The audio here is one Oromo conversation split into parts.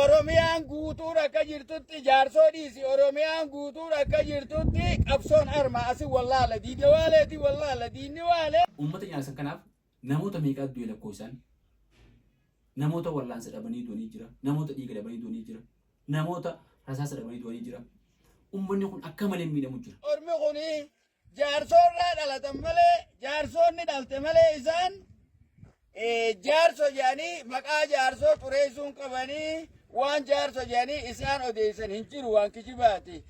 Oromiyaan guutuun akka jirtutti jaarsoo dhiisi. Oromiyaan guutuun akka jirtutti qabsoon harmaa asi wallaala diinni waaleeti wallaala diinni waale. Uummata nyaatan kanaaf namoota meeqaa du'e lakkoofsaan namoota wallaansa dhabanii du'anii jira. Namoota dhiiga dhabanii du'anii jira. Namoota rasaasa dhabanii du'anii jira. Uummanni kun akka malee miidhamu jira. Ormi kuni jaarsoorraa dhalatan malee jaarsoonni dhalte malee isaan jaarso jedhanii maqaa jaarsoo xureessuun qabanii waan jaarso jedhanii isaan odeessan hin jiru waan kijibaati.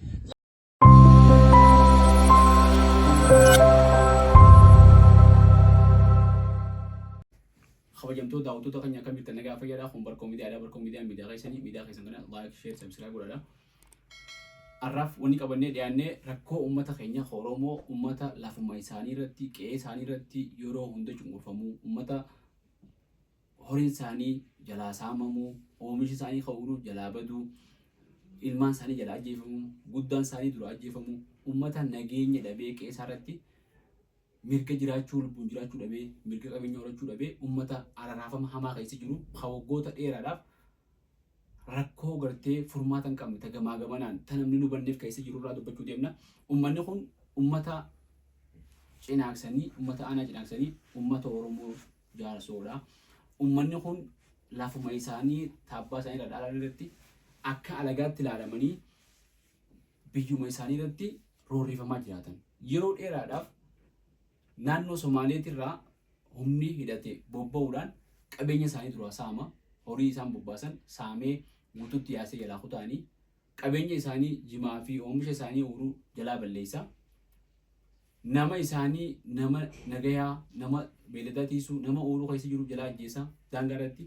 Kabajamtoota daawwattoota keenya akka mirtan nagaa fayyaadhaa kun barkoo miidiyaa keessan kana like share subscribe godhadha. Arraaf wanni qabannee dhiyaannee rakkoo uummata keenya Oromoo uummata lafummaa isaanii irratti qe'ee isaanii irratti yeroo hunda cunqurfamuu uummata horiin isaanii jalaa saamamuu oomishi isaanii ka'uudhuuf jalaa baduu ilmaan isaanii jalaa ajjeefamuu guddaan isaanii dura ajjeefamuu uummata nageenya dhabee qe'ee isaa irratti mirga jiraachuu lubbuun jiraachuu dhabee mirga qabeenya horachuu dhabee uummata araraafama hamaa keessa jiru waggoota dheeraadhaaf rakkoo gartee furmaata hin qabne tagamaa gamanaan tan namni nu banneef keessa jiru irraa dubbachuu deemna. Uummanni kun uummata cinaaksanii uummata aanaa cinaaksanii uummata Oromoo jaarsoodha. Uummanni kun lafuma isaanii taabbaa isaanii irra dhaalan irratti akka alagaatti ilaalamanii biyyuma isaanii irratti roorrifamaa jiraatan. Yeroo dheeraadhaaf naannoo Somaaleetirraa humni hidhate bobba'uudhaan qabeenya isaanii dura saama horii isaan bobbaasan saamee guututti yaasee jalaa kutaanii qabeenya isaanii jimaa fi oomisha isaanii uruu jalaa balleessa. Nama isaanii nama nagayaa nama beeladaa tiisuu nama uruu keessa jiru jalaa ajjeesa daangaa irratti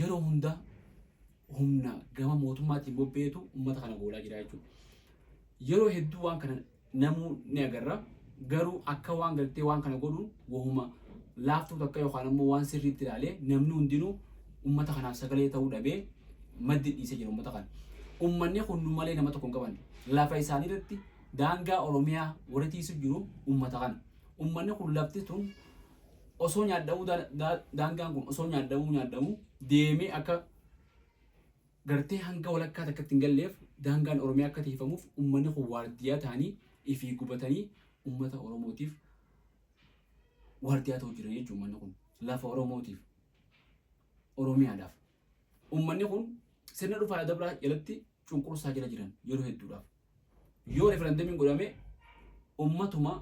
yeroo hunda humna gama mootummaatiin bobbeetu uummata kana goolaa jira jechuudha. Yeroo hedduu waan kana namuu ni agarra garuu akka waan galtee waan kana godhuun wahuma laaftuu takka yookaan ammoo waan sirriitti ilaalee namni hundinuu ummata kanaaf sagalee ta'uu dhabee maddi dhiisee jira ummata kana. Uummanni kun malee nama tokko hin qaban. Lafa isaanii irratti daangaa Oromiyaa warra tiisuuf jiru ummata kana. Uummanni kun lafti tun osoo nyaadhamuu daangaan kun osoo nyaadhamuu deemee akka gartee hanga walakkaa takkatti hin galleef daangaan Oromiyaa akka tiifamuuf uummanni kun waardiyyaa ta'anii ifii gubatanii ummata Oromootiif waardiyyaa ta'uu jiran jechuudha. Uummanni kun lafa Oromootiif Oromiyaadhaaf. Uummanni kun sirna dhufaa dabraa jalatti cunqursaa jala jiran yeroo hedduudhaaf. Yoo referendamiin godhame uummatuma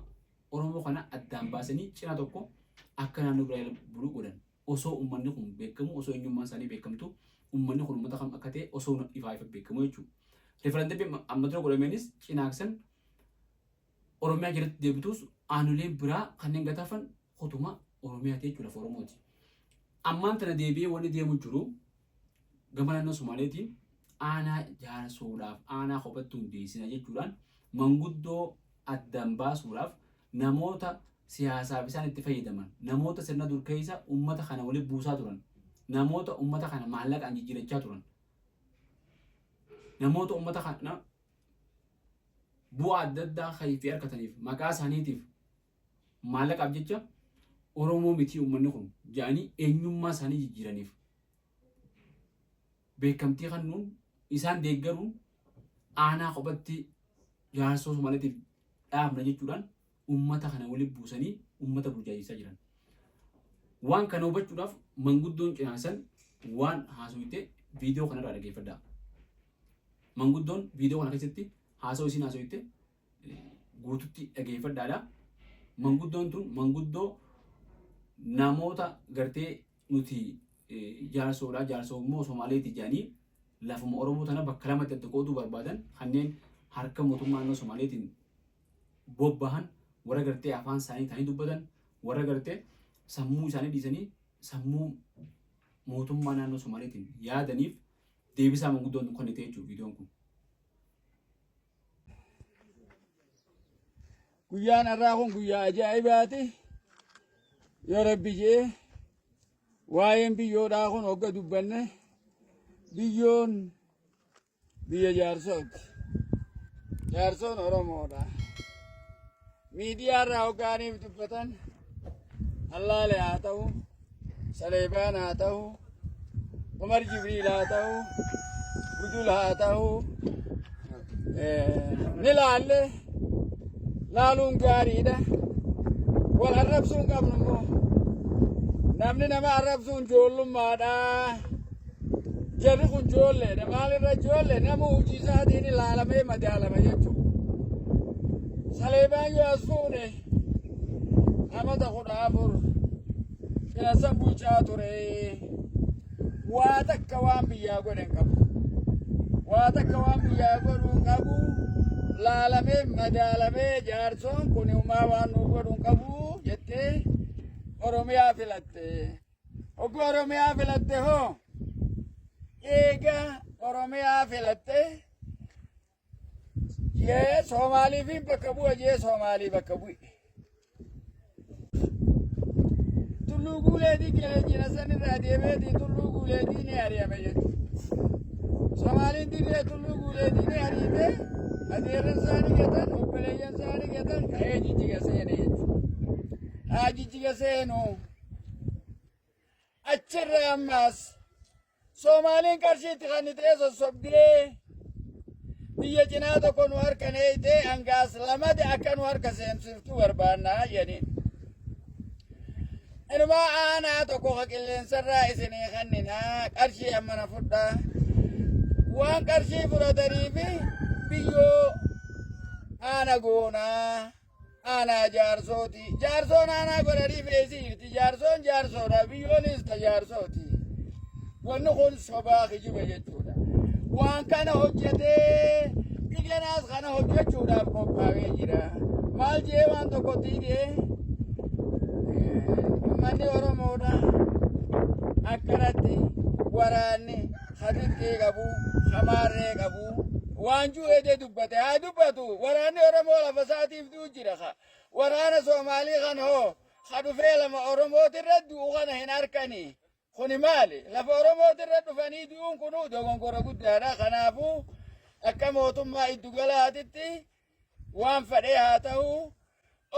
Oromoo kana addaan baasanii cina tokko akka naannoo biraa buluu godhan. Osoo uummanni kun beekamu osoo eenyummaan isaanii beekamtu uummanni kun uummata kam akka ta'e osoo ifaa beekamu jechuudha. Referendamiin amma dura godhameenis cinaaksan Oromiyaa jalatti deebitus aanuleen biraa kanneen gataafan hotuma Oromiyaati jechuudha lafa Oromooti. Ammaan tana deebi'ee wanni deemu jiru gama naannoo Somaaleetiin aanaa jaarsoodhaaf aanaa kophattuu hundeessina jechuudhaan manguddoo addaan baasuudhaaf namoota siyaasaaf isaan itti fayyadaman namoota sirna dur keessa uummata kana waliin buusaa turan namoota uummata kana maallaqaan jijjiirachaa turan namoota uummata kana bu'aa adda addaa kayfii argataniif maqaa isaaniitiif maallaqaaf jecha Oromoo miti uummanni kun jedhanii eenyummaa isaanii jijjiiraniif beekamtii kennuun isaan deeggaruun aanaa kophatti jaarsoo Somaaleetiif dhaabna jechuudhaan uummata kana waliin buusanii uummata burjaajisaa jiran. Waan kana hubachuudhaaf manguddoon cinaasan waan haasawite viidiyoo kanarraa dhaggeeffadhaa. Manguddoon viidiyoo kana keessatti haasawuu isin haasawite guututti dhaggeeffadhaadha. Manguddoon tun manguddoo namoota gartee nuti jaarsoodha jaarsoo immoo Somaaleeti jedhanii lafuma Oromoo tana bakka lamatti adda qooduu barbaadan kanneen harka mootummaa naannoo Somaaleetiin bobbahan warra gartee afaan isaanii ta'anii dubbatan warra gartee sammuu isaanii dhiisanii sammuu mootummaa naannoo Somaaleetiin yaadaniif deebisaa manguddoon kun ta'e jechuudha viidiyoon kun. Guyyaan har'aa kun guyyaa ajaa'ibaati. Yoo rabbi jee waa'een biyyoodhaa kun hogga dubbanne biyyoon biyya jaarsooti. Jaarsoon Oromoodha. Miidiyaa irraa hoggaaniif dubbatan Allaale haa ta'u, Saleebaan haa ta'u, Umar Jibriil haa ta'u, Gujul haa ta'u, ni laalle laaluun gaariidha. Wal arrabsuun qabnu immoo namni nama arrabsuun ijoollummaadha. Jarri kun ijoolleedha. Maalirra ijoollee nama hojii isaatiin ilaalamee madaalama jechuudha. Saleebaan yoo as fuune amata 14 Kinasan bulchaa ture. Waa takka waan biyyaa godhe hin qabu. Waa takka waan biyyaa godhu hin qabu. Laalamee madaalamee jaarsoon kun uumaa waan nu godhu hin qabu jettee Oromiyaa filatte. Oguu Oromiyaa filatte hoo eega Oromiyaa filatte jee Soomaaliifin bakka bu'a jee Soomaalii bakka bu'e. Tulluu guuleetii jina sanirraa deemeetii tulluu guuleetii ni ari'ame jechuudha. Soomaaliin dirree tulluu guuleetii ni ariite adeerran isaanii gatan obboleeyyan isaanii gatan ka'ee jijjiga seene jechuudha. Haa jijjiga seenu achirra ammas Soomaaliin qarshiitti kan ta'e sossobdee biyya cinaa tokko nu harka neeyitee hangaas lamade akka nu harka seensiftu barbaannaa jedhaniin. Inumaa aanaa tokko ka qilleensarraa isinii kanninaa qarshii ammana fudhaa. Waan qarshii fudhatanii fi biyyoo aana goonaa aanaa jaarsooti. Jaarsoon aanaa godhanii feesiirti. Jaarsoon jaarsoodha. Biyyoonis ta jaarsooti. Wanni kun sobaa kijiba jechuudha. Waan kana hojjetee dhiganaas kana hojjechuudhaaf qophaa'ee jira. Maal jee waan tokko tiidee manni Oromoodha akkanatti waraanni hadittee qabu hamaarree qabu waan ju'eedee dubbate haa dubbatu waraanni Oromoo lafa isaatiif du'u jira waraana Soomaalii kan hoo ha dhufee lama Oromootirra du'u kana hin harkanii kuni maali lafa Oromootirra dhufanii du'uun kunuu dogongora guddaadha kanaafuu akka mootummaa iddugalaatitti waan fedhee haa ta'u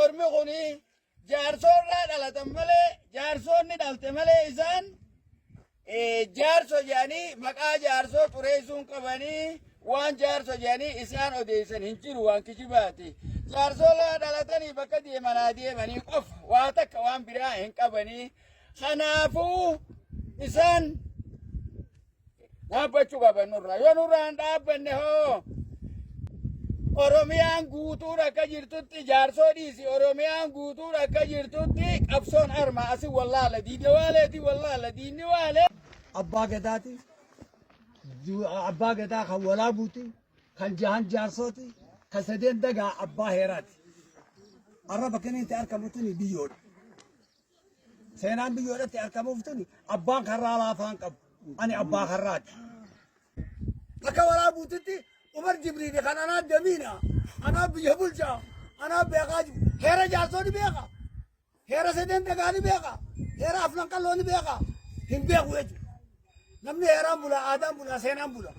ormi kuni jaarsoorraa dhalatan malee jaarsoonni dhalte malee isaan jaarso jedhanii maqaa jaarsoo xureessuun qabanii waan jaarso jedhanii isaan odeessan hin jiru waan kijibaati. Jaarsoolaa dhalatanii bakka deemanaa deemanii qofa waa takka waan biraa hin qabanii. Kanaafuu isaan dhaabbachuu qaban nurraa. Yoo nurraa hin dhaabbanne hoo Oromiyaan guutuun akka jirtutti jaarsoo dhiisi Oromiyaan guutuun akka jirtutti qabsoon arma asi wallaala diide waaleeti wallaala diinni waale. Abbaa Gadaati abbaa Gadaa kan walaabuuti kan jahan jaarsooti kan sadeen dagaa abbaa heeraati. Arraba kanitti argamutuni biyyoodha. Seenaan biyyoodhatti argamuuftuni abbaan karraa laafaan qabu ani abbaa karraati. Akka walaabuutitti Umar Jibriil kan anaa damiina anaa biyya bulchaa anaa beekaa jiru heera jaarsooni beeka heera sadeen dagaani beeka heera aflan qallooni beeka hin beeku jechuudha. Namni heeraan bula aadaan bula seenaan bula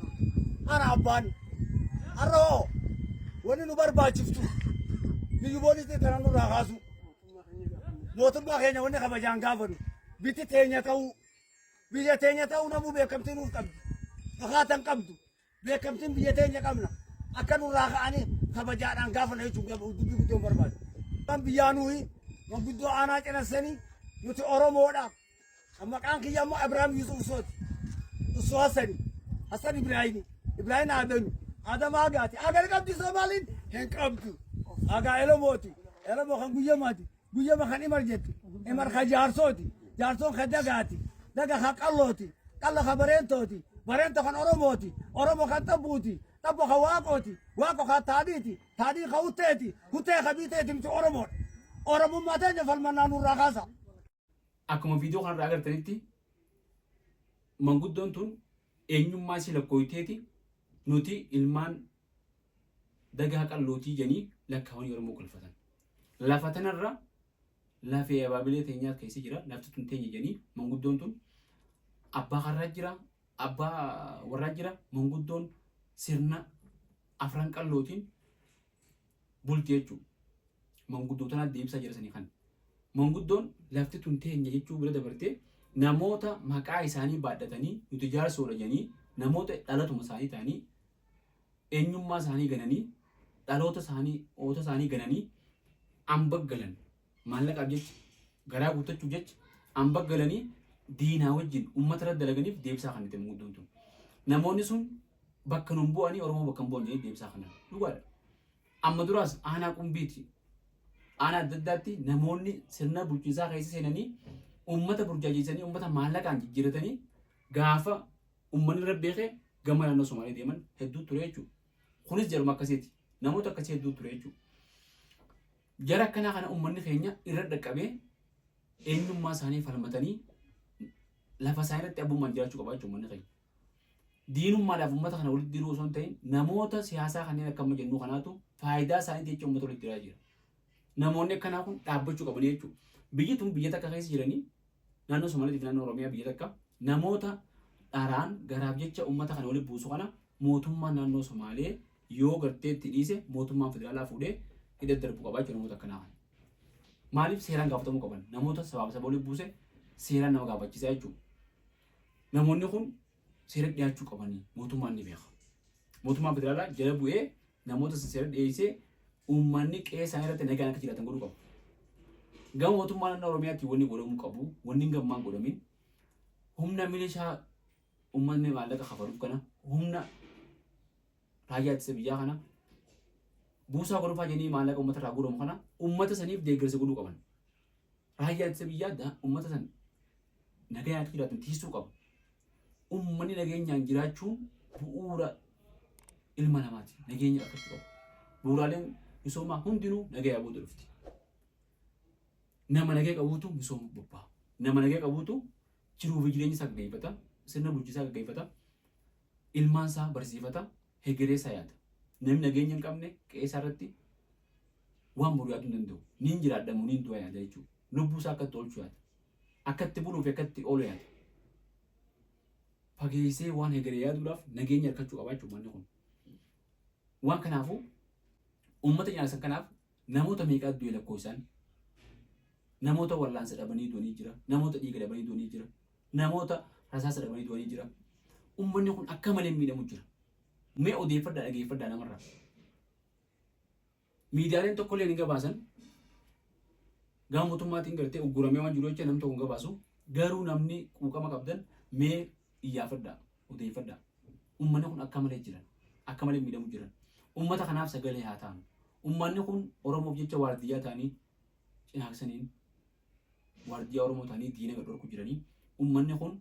ana abbaan arroo wani nu barbaachiftu biyyu boolitti kana nurraa kaasu mootummaa keenya wanni kabajaan gaafanu bitti teenya ta'uu biyya teenya ta'uu namuu beekamtii nuuf qabdu fakkaatan qabdu. Beekamtiin biyya teenya qabna akka nurraa ka'anii kabajaadhaan gaafana jechuun dubbii guddoon barbaadu. Kan biyyaa nuyi manguddoo aanaa cinassanii nuti Oromoodha. Maqaan kiyya ammoo Ibraahim Yusuf Usooti. Usoo Hassani. Hassan Ibraahimi. Ibraahim Aadami. Aadama Agaati. Agar qabdi Soomaaliin hin qabdu. Agaa Elomooti. Elomoo kan guyyamaati. Guyyama kan Imar jetti. Imar kan jaarsooti. Jaarsoon kan dagaati. Daga kan qallooti. Qallo kan bareentooti. Barento kan Oromooti. Oromo kan Tabbuuti. Tabbo kan Waaqooti. Waaqo kan Taadiiti. Taadii kan Hutteeti. Huttee kan Biiteeti miti Oromoodha. Oromummaa teenya falmannaa nurraa kaasa. Akkuma viidiyoo kanarraa agartanitti manguddoon tun eenyummaa isii lakkoofteeti nuti ilmaan dagaa qallootii jedhanii lakkaawanii Oromoo kolfatan. Lafa tanarra lafee abaabilee teenyaa keessa jira. Lafti tun teenya jedhanii manguddoon tun abbaa karraa jira. Abbaa warraa jira. Manguddoon sirna afran qallootiin bulti jechuudha. Manguddoo tanaa deebisa jedhasanii kan. Manguddoon lafti tun teenya jechuu bira dabartee namoota maqaa isaanii baadhatanii nuti jaarsoodha jedhanii namoota dhalatuma isaanii ta'anii eenyummaa isaanii gananii dhaloota isaanii oota isaanii gananii ambaggalan maallaqaaf jecha garaa guuttachuuf jecha ambaggalanii diinaa wajjin uummata irra dalaganiif deebisaa kan itti mudduun tun namoonni sun bakka nun bu'anii Oromoo bakka hin bu'an jedhanii deebisaa kanan dhugaadha. Amma duraas aanaa qumbiiti aanaa adda addaatti namoonni sirna bulchiinsaa keessa seenanii uummata burjaajeessanii uummata maallaqaan jijjiiratanii gaafa uummanni irra beekee gama naannoo Somaalee deeman hedduu ture jechuudha. Kunis jaruma akkasiiti. Namoota akkasii hedduu ture jechuudha. Jara akkanaa kana uummanni keenya irra dhaqqabee eenyummaa isaanii falmatanii lafa isaanii irratti abbummaan jiraachuu qaba jechuudha uummanni keenya. Diinummaadhaaf uummata kana walitti diruu osoo hin ta'in namoota siyaasaa kanneen akka amma jennu kanaatu faayidaa isaanii jecha uummata walitti diraa jira. Namoonni akkanaa kun dhaabbachuu qaban jechuudha. Biyyi tun biyya takka keessa jiranii naannoo Somaaliitii fi naannoo Oromiyaa biyya takka namoota dharaan garaaf jecha uummata kana walitti buusu kana mootummaan naannoo Somaalee yoo gartee itti dhiise mootummaan federaalaa fuudhee hidha darbuu qabaa jechuudha namoota akkanaa kana. Maaliif seeraan gaafatamuu qaban namoota sabaaf saba walitti buuse seeraan nama gaafachiisaa jechuudha. Namoonni kun seera dhiyaachuu qabanii mootummaan ni beeka. Mootummaan federaalaa jala bu'ee namoota seera dhiyeessee uummanni qe'ee isaanii irratti nagaan akka jiraatan godhuu qabu. Gama mootummaa naannoo Oromiyaatti wanni godhamuu qabu wanni gammaan godhamin humna milishaa uummanni maallaqa kafaluuf kana humna raayyaa ittisa biyyaa kana buusaa godhufaa jennee maallaqa uummata irraa guuramu kana uummata saniif deeggarsa godhuu qaban. Raayyaa ittisa biyyaa uummata san nagaan akka jiraatan tiisuu qaba. Uummanni nageenyaan jiraachuun bu'uura ilma namaati. Nageenya akkasii qaba. Bu'uuraaleen misoomaa hundinuu nagaa booda dhufti. Nama nagaa qabuutu misooma bobbaa. Nama nagaa qabuutu jiruu fi jireenya isaa gaggeeffata. Sirna bulchiinsaa gaggeeffata. Ilmaan isaa barsiifata. Hegeree isaa yaada. Namni nageenya hin qabne qe'ee isaa irratti waan boru yaaduu hin danda'u. Niin jiraadhamu niin du'a yaada jechuudha. Lubbuu isaa akkatti oolchuu yaada. Akkatti buluu fi akkatti oolu yaada. Fageessee waan hegeree yaaduudhaaf nageenya harkachuu qabaachuu manni kun. Waan kanaafuu uummata nyaatan kanaaf namoota meeqaa du'e lakkoofsaan namoota wallaansa dhabanii du'anii jira. Namoota dhiiga dhabanii du'anii jira. Namoota rasaasa dhabanii du'anii jira. Uummanni kun akka malee miidhamu jira. Mee odeeffadhaa dhageeffadhaa namarraa. Miidiyaaleen tokkollee ni gabaasan. Gama mootummaatiin gartee ugguramee waan jiru jecha namni tokko hin gabaasu. Garuu namni quuqama qabdan mee iyyaafadhaa odeeffadhaa. Uummanni kun akka malee jiran. Akka malee miidhamu jiran. Uummata kanaaf sagalee haa ta'an. Uummanni kun Oromoof jecha waardiyyaa ta'anii cinaaksaniin waardiyyaa Oromoo ta'anii diina gad dhorku jiranii. Uummanni kun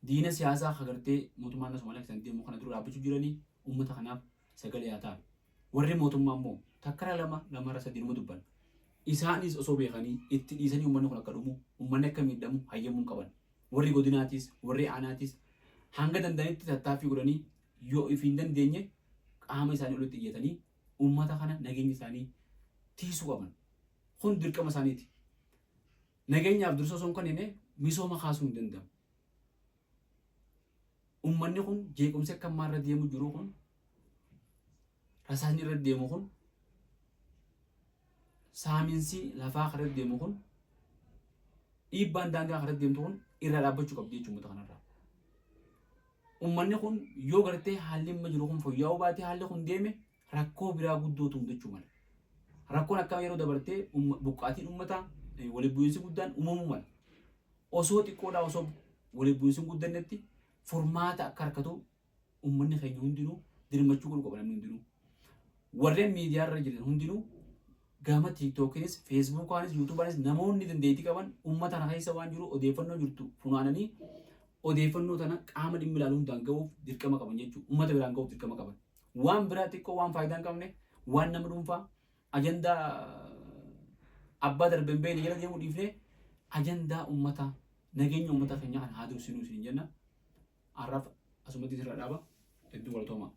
diina siyaasaa agartee mootummaa naannoo Somaaliyaa keessatti deemu kana dura dhaabbachuu jiranii uummata kanaaf sagalee haa ta'an. Warri mootummaa immoo takkara lamarra sadii numa dubban. Isaanis osoo beekanii itti dhiisanii uummanni kun akka dhumu uummanni akka miidhamu hayyamuu qaban. Warri godinaatis warri aanaatis hanga danda'anitti tattaaffii godhanii yoo if hin dandeenye qaama isaanii olitti iyyatanii uummata kana nageenya isaanii tiisuu qaban. Kun dirqama isaaniiti. Nageenyaaf dursa osoo hin kennine misooma kaasuu hin danda'amu. Uummanni kun jeequmsi akka ammaa irra deemu jiru kun rasaasni irra deemu kun saamiinsi lafaa irra deemu kun dhiibbaan daangaa irra deemtu kun irra dhaabbachuu qabdi jechuudha uummata kanarraa. Uummanni kun yoo gartee haalli amma jiru kun fooyya'uu baate haalli kun deeme rakkoo biraa guddootu mudachuu mala. Rakkoon akka yeroo dabartee buqqaatiin uummataa walitti bu'iinsi guddaan uumamuu mala. Osoo xiqqoodhaa osoo walitti bu'iinsi hin guddannetti furmaata akka harkatu uummanni keenya hundinuu dirmachuu qabu qaba namni hundinuu. Warreen miidiyaa irra jiran hundinuu gama tiiktookiinis feesbuukaanis yuutuubaanis namoonni dandeettii qaban uummata kana keessa waan jiru odeeffannoo jirtu funaananii odeeffannoo tana qaama dhimmi ilaalu hundaan ga'uuf dirqama qaban jechuudha. Uummata biraan ga'uuf dirqama qaban. Waan biraa xiqqoo waan faayidaa hin qabne waan nama dhuunfaa ajandaa abbaa darbeen bahee jala deemuu dhiifnee ajandaa uummataa nageenya uummata keenyaa kana haa dursinuu isin jenna. Har'aaf asumatti irra dhaaba hedduu galatoomaa.